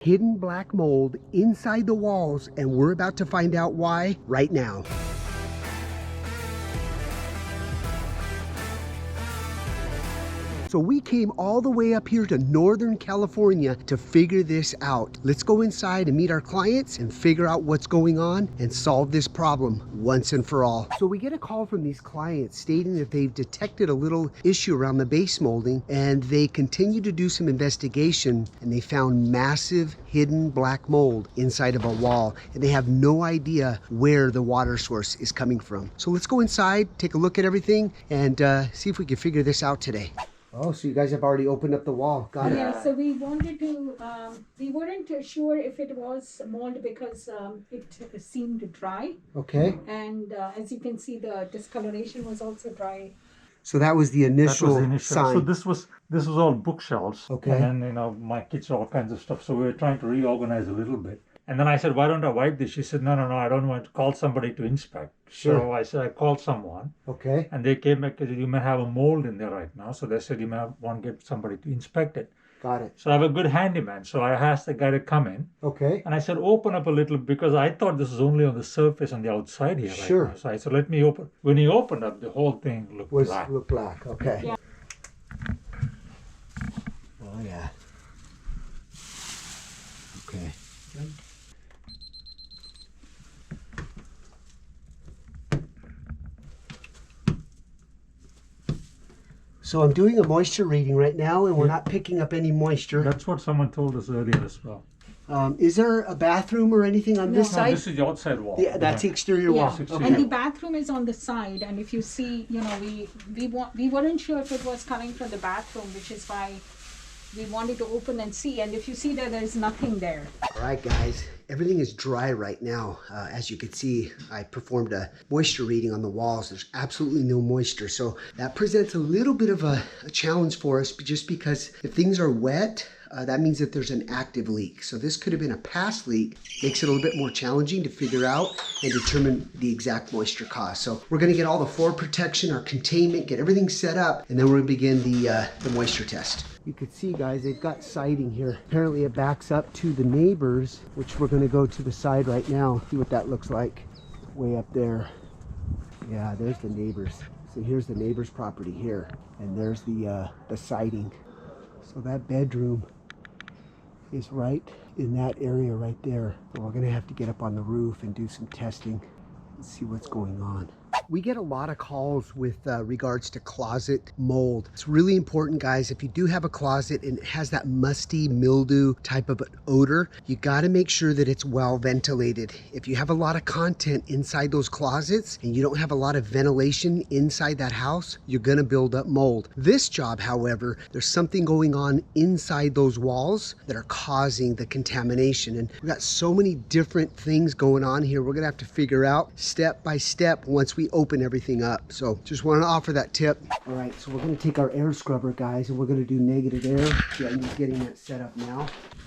Hidden black mold inside the walls, and we're about to find out why right now. So we came all the way up here to Northern California to figure this out. Let's go inside and meet our clients and figure out what's going on and solve this problem once and for all. So we get a call from these clients stating that they've detected a little issue around the base molding, and they continue to do some investigation, and they found massive hidden black mold inside of a wall, and they have no idea where the water source is coming from. So let's go inside, take a look at everything, and see if we can figure this out today. Oh, so you guys have already opened up the wall. Got it. Yeah, so we wanted to, we weren't sure if it was mold because it seemed dry. Okay. And as you can see, the discoloration was also dry. So that was the initial, That was the initial sign. So this was all bookshelves. Okay. And then, my kids, all kinds of stuff. So we were trying to reorganize a little bit. And then I said, why don't I wipe this? She said, no, I don't want to call somebody to inspect. Sure. So I said, I called someone. Okay. And they came back, you may have a mold in there right now. So they said, you may want to get somebody to inspect it. Got it. So I have a good handyman. So I asked the guy to come in. Okay. And I said, open up a little, because I thought this was only on the surface on the outside here. Sure. Right now. So I said, let me open. When he opened up, the whole thing looked black. Look black. Okay. Yeah. Oh yeah. Okay. So I'm doing a moisture reading right now, and we're not picking up any moisture. That's what someone told us earlier as well. Is there a bathroom or anything on this No, side? this is the outside wall. Yeah, that's the exterior Yeah, wall. Okay. and the bathroom is on the side. And if you see, we weren't sure if it was coming from the bathroom, which is why we wanted to open and see. And if you see there's nothing there. All right, guys, everything is dry right now. As you can see, I performed a moisture reading on the walls. There's absolutely no moisture. So that presents a little bit of a challenge for us, just because if things are wet, that means that there's an active leak. So this could have been a past leak. Makes it a little bit more challenging to figure out and determine the exact moisture cause. So we're gonna get all the floor protection, our containment, get everything set up, and then we're gonna begin the moisture test. You can see, guys, they've got siding here. Apparently it backs up to the neighbors, which we're gonna go to the side right now, see what that looks like way up there. Yeah, there's the neighbors. So here's the neighbor's property here, and there's the siding. So that bedroom is right in that area right there. So we're gonna have to get up on the roof and do some testing and see what's going on. We get a lot of calls with regards to closet mold. It's really important, guys, if you do have a closet and it has that musty mildew type of odor, you got to make sure that it's well ventilated. If you have a lot of content inside those closets and you don't have a lot of ventilation inside that house, you're going to build up mold. This job, however, there's something going on inside those walls that are causing the contamination. And we've got so many different things going on here. We're going to have to figure out step by step once we open everything up. So just want to offer that tip. All right, so we're going to take our air scrubber, guys, and we're going to do negative air. Yeah, I'm just getting that set up now.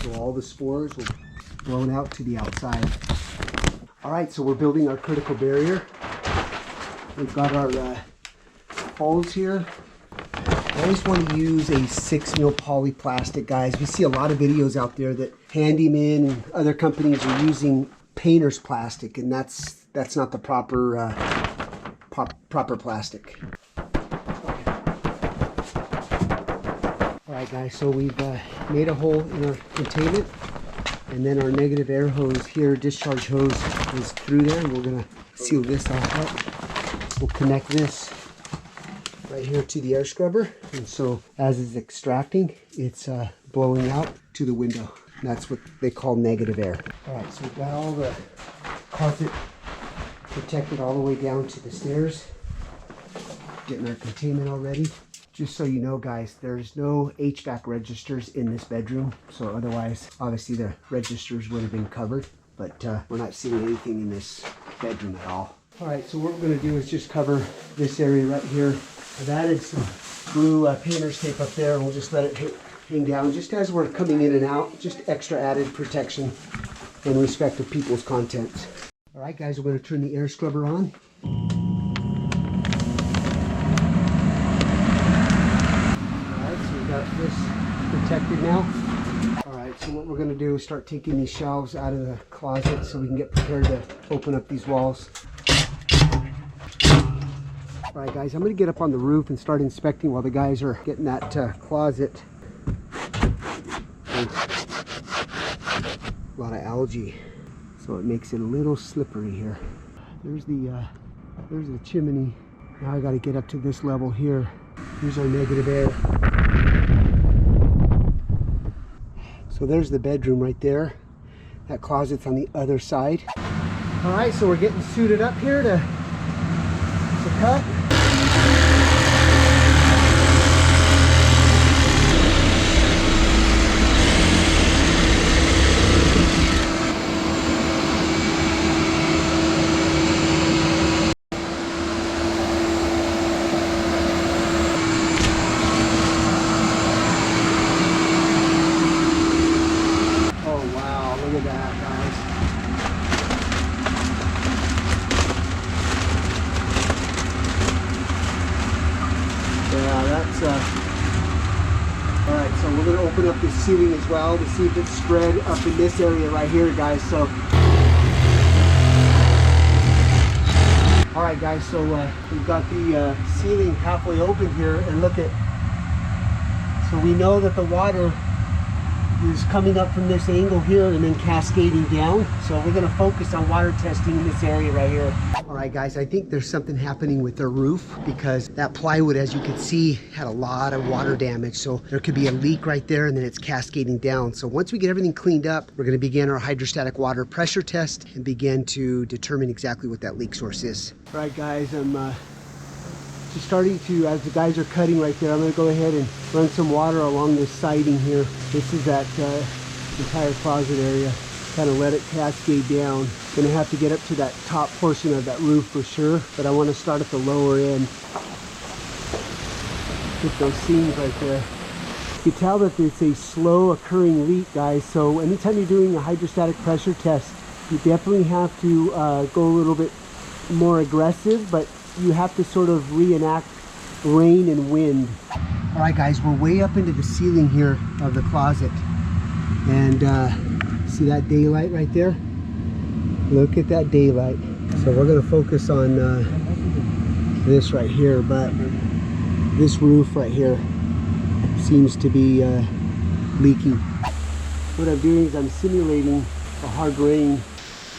So all the spores will be blown out to the outside. All right, so we're building our critical barrier. We've got our holes here. I always want to use a 6 mil polyplastic, guys. We see a lot of videos out there that Handyman and other companies are using painter's plastic, and that's not the proper proper plastic. All right, guys, so we've made a hole in our containment, and then our negative air hose here, discharge hose, is through there, and we're gonna seal this all up. We'll connect this right here to the air scrubber, and so as it's extracting, it's blowing out to the window. And that's what they call negative air. All right, so we've got all the carpet protected all the way down to the stairs. Getting our containment already. Just so you know, guys, there's no HVAC registers in this bedroom. So otherwise, obviously the registers would have been covered, but we're not seeing anything in this bedroom at all. All right, so what we're gonna do is just cover this area right here. I've added some blue painter's tape up there, and we'll just let it hang down just as we're coming in and out. Just extra added protection in respect of people's contents. All right, guys, we're gonna turn the air scrubber on. This protected now. All right, so what we're we're gonna do is start taking these shelves out of the closet so we can get prepared to open up these walls. All right, guys, I'm gonna get up on the roof and start inspecting while the guys are getting that closet. A lot of algae, so it makes it a little slippery here. There's the chimney. Now I gotta get up to this level here. Here's our negative air. So there's the bedroom right there. That closet's on the other side. All right, so we're getting suited up here to cut. Alright, so we're going to open up this ceiling as well to see if it's spread up in this area right here, guys. So, alright guys, so we've got the ceiling halfway open here, and look at, so we know that the water is coming up from this angle here and then cascading down. So we're going to focus on water testing in this area right here. All right, guys, I think there's something happening with their roof because that plywood, as you can see, had a lot of water damage. So there could be a leak right there and then it's cascading down. So once we get everything cleaned up, we're going to begin our hydrostatic water pressure test and begin to determine exactly what that leak source is. All right, guys, I'm just starting to, as the guys are cutting right there, I'm going to go ahead and run some water along this siding here. This is that entire closet area. Kind of let it cascade down. Going to have to get up to that top portion of that roof for sure, but I want to start at the lower end. Get those seams right there. You can tell that it's a slow occurring leak, guys, so anytime you're doing a hydrostatic pressure test, you definitely have to go a little bit more aggressive, but you have to sort of reenact rain and wind. All right, guys, we're way up into the ceiling here of the closet, and see that daylight right there? Look at that daylight. So we're going to focus on this right here, but this roof right here seems to be leaking. What I'm doing is I'm simulating a hard rain.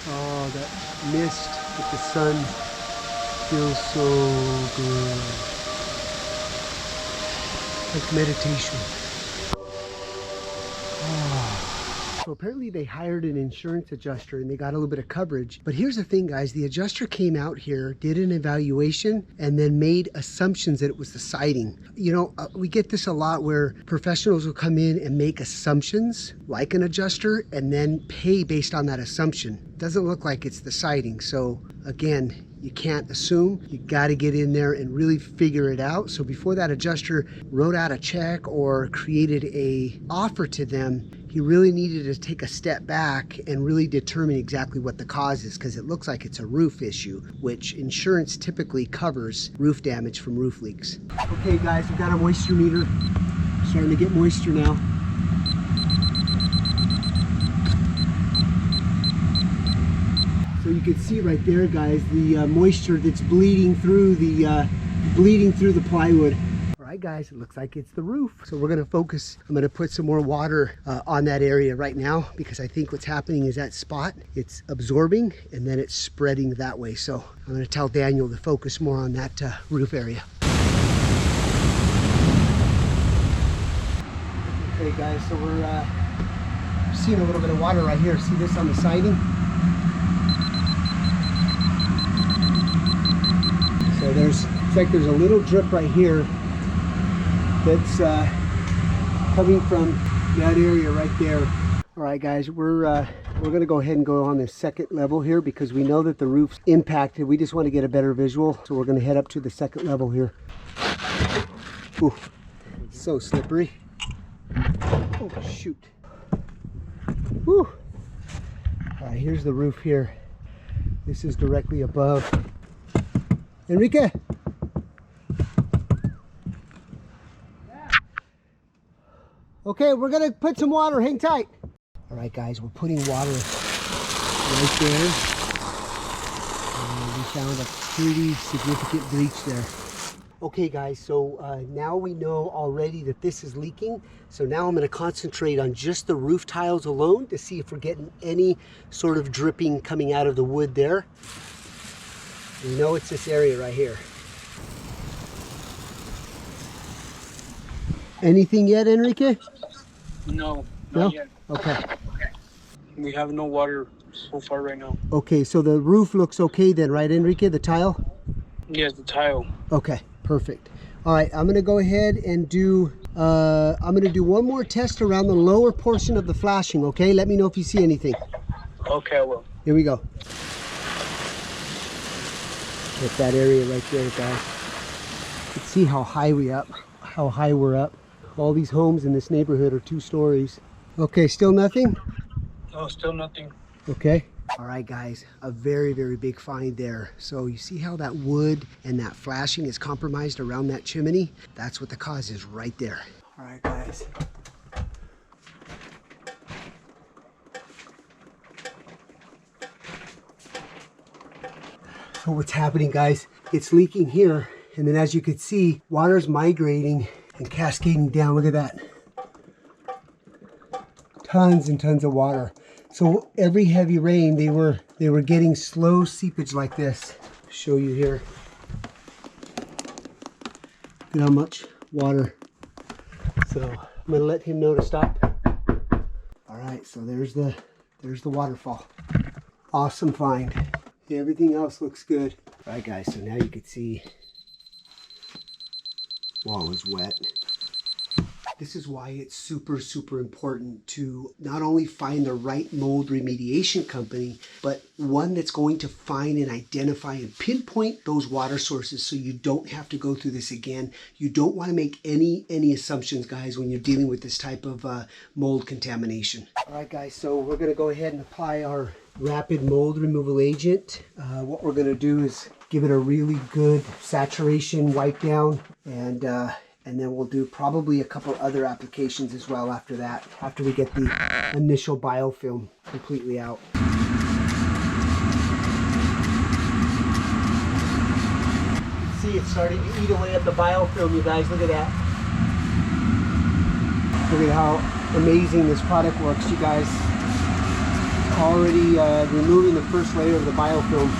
Oh, that mist with the sun feels so good. Like meditation. So apparently they hired an insurance adjuster and they got a little bit of coverage. But here's the thing, guys, the adjuster came out here, did an evaluation, and then made assumptions that it was the siding. You know, we get this a lot where professionals will come in and make assumptions like an adjuster and then pay based on that assumption. It doesn't look like it's the siding. So again, you can't assume. You got to get in there and really figure it out. So before that adjuster wrote out a check or created a offer to them, he really needed to take a step back and really determine exactly what the cause is, because it looks like it's a roof issue, which insurance typically covers roof damage from roof leaks. Okay, guys, we've got our moisture meter starting to get moisture now. So you can see right there, guys, the moisture that's bleeding through the plywood. All right, guys, it looks like it's the roof. So we're going to focus. I'm going to put some more water on that area right now, because I think what's happening is that spot, it's absorbing and then it's spreading that way. So I'm going to tell Daniel to focus more on that roof area. Okay, guys, so we're seeing a little bit of water right here. See this on the siding? So it's like there's a little drip right here that's coming from that area right there. All right, guys, we're going to go ahead and go on the second level here because we know that the roof's impacted. We just want to get a better visual, so we're going to head up to the second level here. Ooh, so slippery. Oh, shoot. Whew. All right, here's the roof here. This is directly above. Enrique. Okay, we're gonna put some water, hang tight. All right, guys, we're putting water right there. And we found a pretty significant breach there. Okay, guys, so now we know already that this is leaking. So now I'm going to concentrate on just the roof tiles alone to see if we're getting any sort of dripping coming out of the wood there. We know it's this area right here. Anything yet, Enrique? No, not yet. Okay. We have no water so far right now. Okay, so the roof looks okay then, right, Enrique? The tile? Yes, the tile. Okay, perfect. All right, I'm gonna go ahead and do, one more test around the lower portion of the flashing, okay? Let me know if you see anything. Okay, I will. Here we go. Hit that area right there, guys. You can see how high we're up. All these homes in this neighborhood are 2 stories. Okay, still nothing? No, still nothing. Okay. All right, guys, a very, very big find there. So you see how that wood and that flashing is compromised around that chimney? That's what the cause is right there. All right, guys. So what's happening, guys? It's leaking here, and then as you can see, water's migrating and cascading down. Look at that. Tons and tons of water. So every heavy rain, they were getting slow seepage like this. Show you here. Look at how much water. So I'm gonna let him know to stop. All right, so there's the waterfall. Awesome find. Everything else looks good. All right, guys, so now you can see wall is wet. This is why it's super, super important to not only find the right mold remediation company, but one that's going to find and identify and pinpoint those water sources so you don't have to go through this again. You don't want to make any assumptions, guys, when you're dealing with this type of mold contamination. All right, guys, so we're going to go ahead and apply our rapid mold removal agent. What we're going to do is give it a really good saturation wipe down, and then we'll do probably a couple other applications as well after that, after we get the initial biofilm completely out. You can see it's starting to eat away at the biofilm, you guys. Look at that. Look at how amazing this product works, you guys. Already removing the first layer of the biofilm.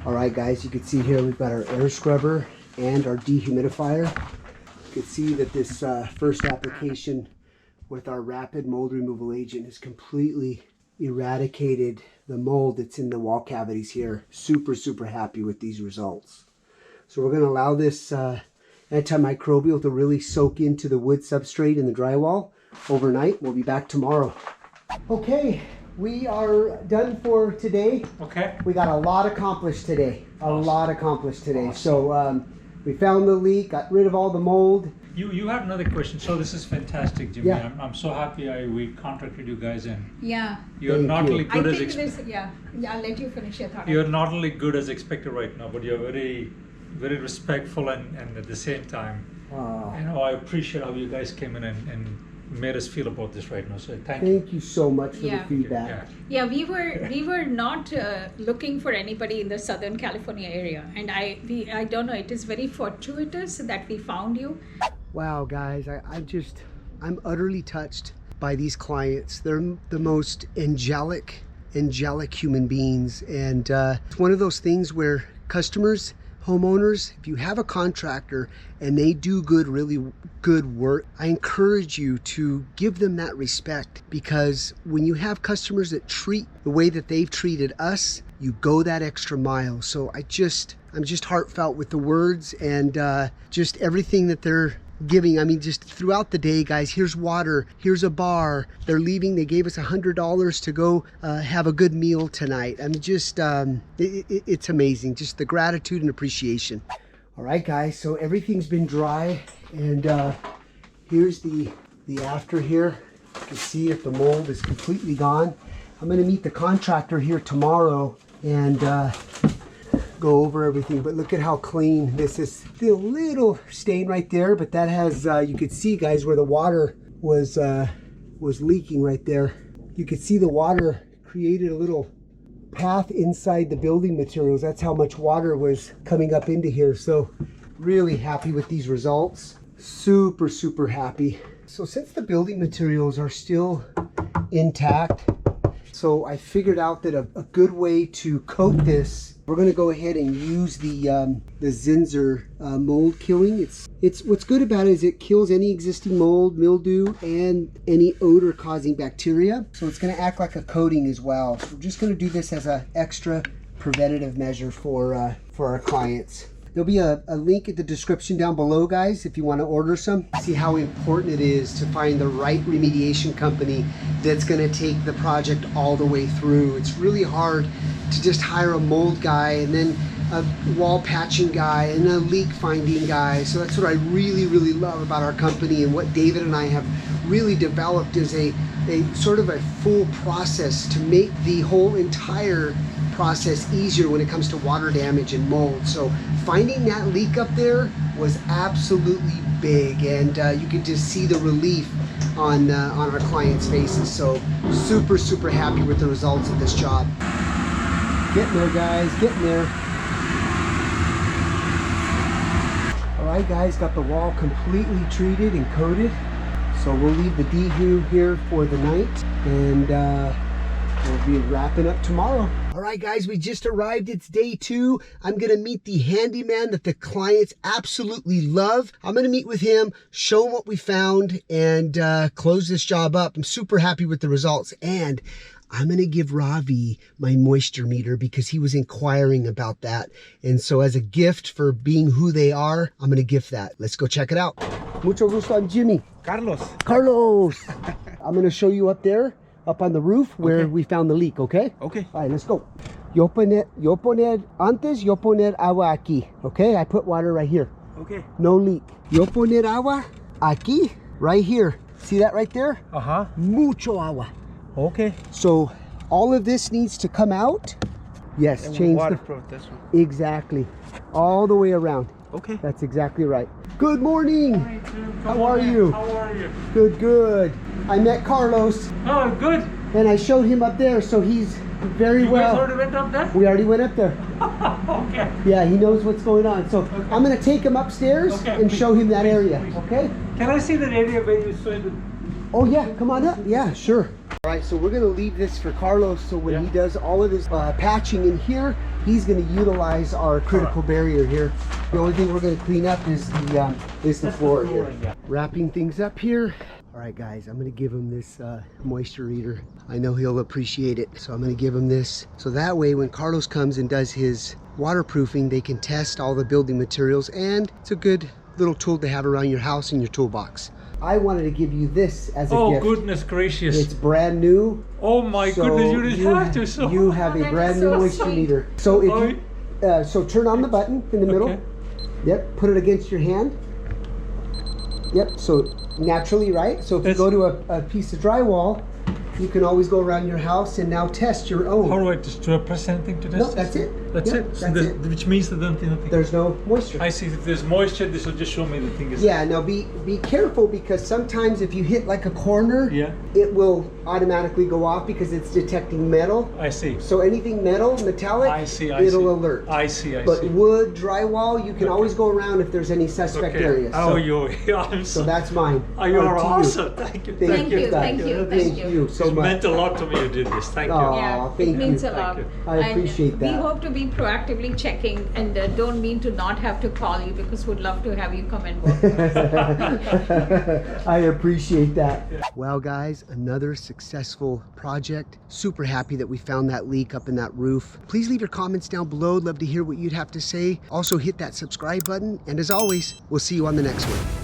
All right, guys, you can see here we've got our air scrubber and our dehumidifier. You can see that this first application with our rapid mold removal agent has completely eradicated the mold that's in the wall cavities here. Super, super happy with these results. So we're going to allow this antimicrobial to really soak into the wood substrate in the drywall overnight. We'll be back tomorrow. Okay, we are done for today. Okay. We got a lot accomplished today. Awesome. So we found the leak, got rid of all the mold. You had another question. So this is fantastic, Jimmy. Yeah. I'm so happy we contacted you guys, and Yeah. you're Thank not you. only I good as think expected. this, yeah, I'll let you finish your thought. You're not only good as expected right now, but you're very, very respectful and at the same time, I appreciate how you guys came in and made us feel about this right now. So thank you. Thank you so much for Yeah. the feedback. Yeah, we were not looking for anybody in the Southern California area, and I don't know. It is very fortuitous that we found you. Wow, guys, I'm utterly touched by these clients. They're the most angelic human beings, and it's one of those things where customers, homeowners, if you have a contractor and they do really good work, I encourage you to give them that respect, because when you have customers that treat the way that they've treated us, you go that extra mile. So I'm just heartfelt with the words and just everything that they're giving. I mean, just throughout the day, guys, here's water, here's a bar, they're leaving, they gave us $100 to go have a good meal tonight. I mean, just it's amazing, just the gratitude and appreciation. All right, guys, so everything's been dry, and here's the after here. You can see if the mold is completely gone. I'm going to meet the contractor here tomorrow and go over everything, but look at how clean this is. Still a little stain right there, but that has you could see, guys, where the water was leaking right there. you could see the water created a little path inside the building materials. That's how much water was coming up into here. So really happy with these results. Super, super happy. So since the building materials are still intact, so I figured out that a good way to coat this, we're going to go ahead and use the Zinsser mold killing. It's what's good about it is it kills any existing mold, mildew, and any odor causing bacteria. So it's going to act like a coating as well. So we're just going to do this as an extra preventative measure for our clients. There'll be a link in the description down below, guys, if you want to order some. See how important it is to find the right remediation company that's going to take the project all the way through. It's really hard to just hire a mold guy and then a wall patching guy and a leak finding guy. So that's what I really, really love about our company, and what David and I have really developed is a sort of a full process to make the whole entire process easier when it comes to water damage and mold. So finding that leak up there was absolutely big, and you could just see the relief on our clients' faces. So super, super happy with the results of this job. Getting there, guys, getting there. All right, guys, got the wall completely treated and coated. So we'll leave the Dehu here for the night, and we'll be wrapping up tomorrow. All right, guys, we just arrived. It's day 2. I'm going to meet the handyman that the clients absolutely love. I'm going to meet with him, show him what we found, and close this job up. I'm super happy with the results. And I'm going to give Ravi my moisture meter because he was inquiring about that. And so as a gift for being who they are, I'm going to gift that. Let's go check it out. Mucho gusto, I'm Jimmy. Carlos. Carlos. I'm going to show you up there, up on the roof where we found the leak, okay? Okay. All right, let's go. Yo poner agua aquí, okay? I put water right here. Okay. No leak. Yo poner agua aquí, right here. See that right there? Uh-huh. Mucho agua. Okay. So all of this needs to come out. Yes, And change the waterproof this one. exactly all the way around. Okay. That's exactly right. Good morning. How are you? How are you? Good, good. I met Carlos Oh, good. and I showed him up there, so he's very You well. guys already went up there? We already went up there. Okay. Yeah, he knows what's going on. So I'm gonna take him upstairs Okay, and please, show him that please, area. please. Okay? Can I see that area where you saw the... Oh yeah, come on up. Yeah, sure. All right, so we're gonna leave this for Carlos. So when he does all of his patching in here, he's gonna utilize our critical barrier here. The only thing we're gonna clean up is the floor here. Yeah. Wrapping things up here. All right, guys, I'm gonna give him this moisture reader. I know he'll appreciate it, so I'm gonna give him this. So that way, when Carlos comes and does his waterproofing, they can test all the building materials, and it's a good little tool to have around your house in your toolbox. I wanted to give you this as a Oh, gift. goodness gracious. It's brand new. Oh my So goodness, you didn't have to. So you have a that brand is new so moisture sweet. meter. So if Oh, you, so turn on the button in the middle. Okay. Yep, put it against your hand. Yep, so naturally, right? So if That's- you go to a piece of drywall, you can always go around your house and now test your own. How do I just do I press anything to this? No, that's it. That's Yeah, it. So that's there's- it. Which means that nothing. There's no moisture. I see. If there's moisture, this will just show me the thing is. Yeah, now be careful because sometimes if you hit like a corner, Yeah. it will automatically go off because it's detecting metal. I see. So anything metal, metallic, I see. it'll see. alert. I see. I But see. wood, drywall, you can always go around if there's any suspect Okay. areas. Oh, So, you. I'm so so. that's mine. Oh, you are To awesome. Thank you. Thank Thank you, guys. thank you, Thank thank you so It much. meant a lot to me. You did this. Thank you. Aw, Yeah, thank it means you. a lot. you. I appreciate We that. hope to be proactively checking, and don't mean to not have to call you because we'd love to have you come and work with us. I appreciate that. Well, guys, another successful project. Super happy that we found that leak up in that roof. Please leave your comments down below. Love to hear what you'd have to say. Also hit that subscribe button. And as always, we'll see you on the next one.